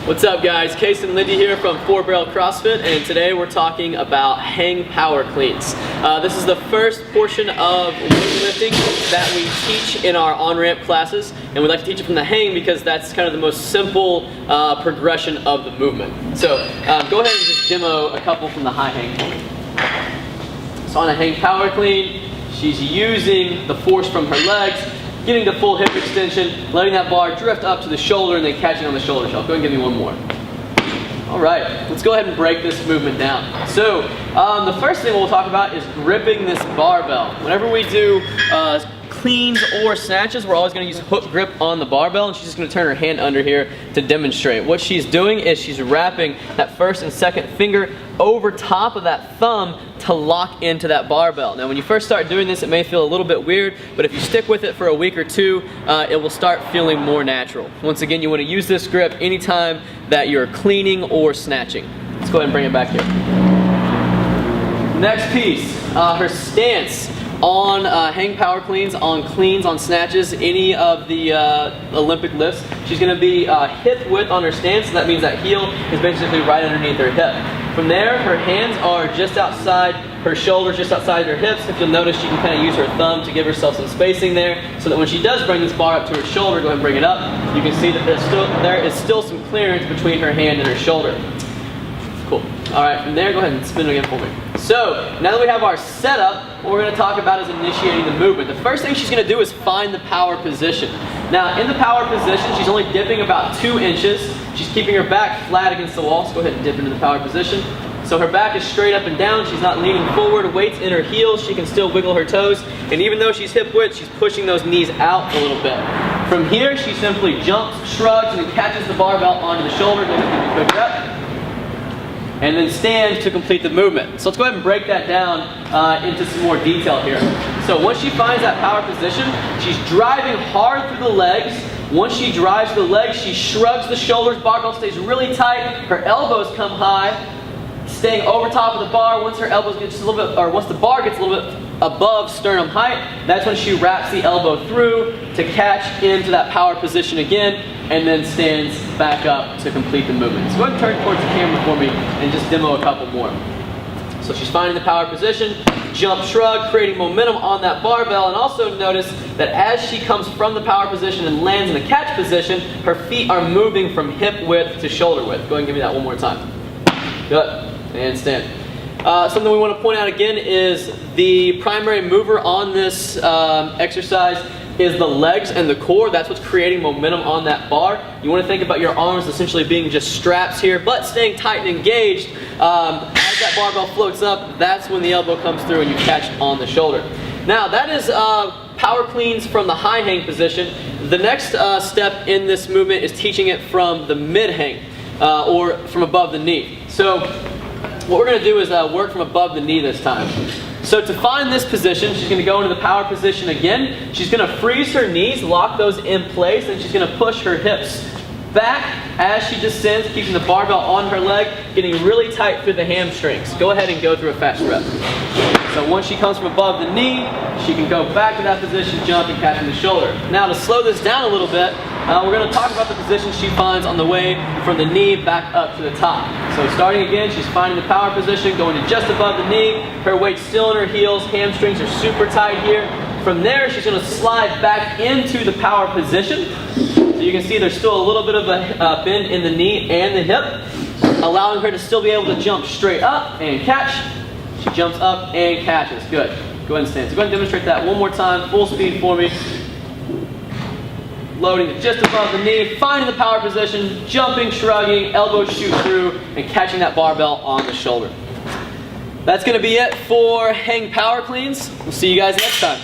What's up guys, Case and Lindy here from 4 Barrel CrossFit, and today we're talking about hang power cleans. This is the first portion of weightlifting that we teach in our on-ramp classes, and we like to teach it from the hang because that's kind of the most simple progression of the movement. So go ahead and just demo a couple from the high hang for me. So on a hang power clean, she's using the force from her legs, getting the full hip extension, letting that bar drift up to the shoulder, and then catching on the shoulder shelf. Go ahead and give me one more. All right, let's go ahead and break this movement down. So the first thing we'll talk about is gripping this barbell. Whenever we do cleans or snatches, we're always going to use hook grip on the barbell, and she's just going to turn her hand under here to demonstrate. What she's doing is she's wrapping that first and second finger over top of that thumb to lock into that barbell. Now when you first start doing this, it may feel a little bit weird, but if you stick with it for a week or two, it will start feeling more natural. Once again, you want to use this grip anytime that you're cleaning or snatching. Let's go ahead and bring it back here. Next piece, her stance on hang power cleans, on snatches, any of the Olympic lifts. She's going to be hip width on her stance, so that means that heel is basically right underneath her hip. From there, her hands are just outside her shoulders, just outside her hips. If you'll notice, she can kind of use her thumb to give herself some spacing there, so that when she does bring this bar up to her shoulder, go ahead and bring it up, you can see that there is still some clearance between her hand and her shoulder. Cool. All right, from there, go ahead and spin it again for me. So, now that we have our setup, what we're going to talk about is initiating the movement. The first thing she's going to do is find the power position. Now, in the power position, she's only dipping about 2 inches. She's keeping her back flat against the wall, so go ahead and dip into the power position. So her back is straight up and down, she's not leaning forward, weight's in her heels, she can still wiggle her toes, and even though she's hip width, she's pushing those knees out a little bit. From here, she simply jumps, shrugs, and then catches the barbell onto the shoulder. Go ahead and give me a quick rep. And then stands to complete the movement. So let's go ahead and break that down into some more detail here. So once she finds that power position, she's driving hard through the legs. Once she drives the legs, she shrugs the shoulders, barbell stays really tight, her elbows come high, staying over top of the bar. Once her elbows get just a little bit, or once the bar gets a little bit above sternum height, that's when she wraps the elbow through to catch into that power position again, and then stands back up to complete the movement. So go ahead and turn towards the camera for me and just demo a couple more. So she's finding the power position, jump, shrug, creating momentum on that barbell, and also notice that as she comes from the power position and lands in the catch position, her feet are moving from hip width to shoulder width. Go ahead and give me that one more time. Good. And stand. Something we want to point out again is the primary mover on this exercise is the legs and the core. That's what's creating momentum on that bar. You want to think about your arms essentially being just straps here, but staying tight and engaged. As that barbell floats up, that's when the elbow comes through and you catch on the shoulder. Now that is power cleans from the high hang position. The next step in this movement is teaching it from the mid hang or from above the knee. So what we're going to do is work from above the knee this time. So to find this position, she's going to go into the power position again. She's going to freeze her knees, lock those in place, and she's going to push her hips back as she descends, keeping the barbell on her leg, getting really tight through the hamstrings. Go ahead and go through a fast rep. So once she comes from above the knee, she can go back to that position, jump, and catch in the shoulder. Now to slow this down a little bit, we're going to talk about the position she finds on the way from the knee back up to the top. So starting again, she's finding the power position, going to just above the knee, her weight's still in her heels, hamstrings are super tight here. From there, she's going to slide back into the power position. So you can see there's still a little bit of a bend in the knee and the hip, allowing her to still be able to jump straight up and catch. She jumps up and catches. Good. Go ahead and stand. So go ahead and demonstrate that one more time, full speed for me. Loading to just above the knee, finding the power position, jumping, shrugging, elbows shoot through, and catching that barbell on the shoulder. That's going to be it for hang power cleans. We'll see you guys next time.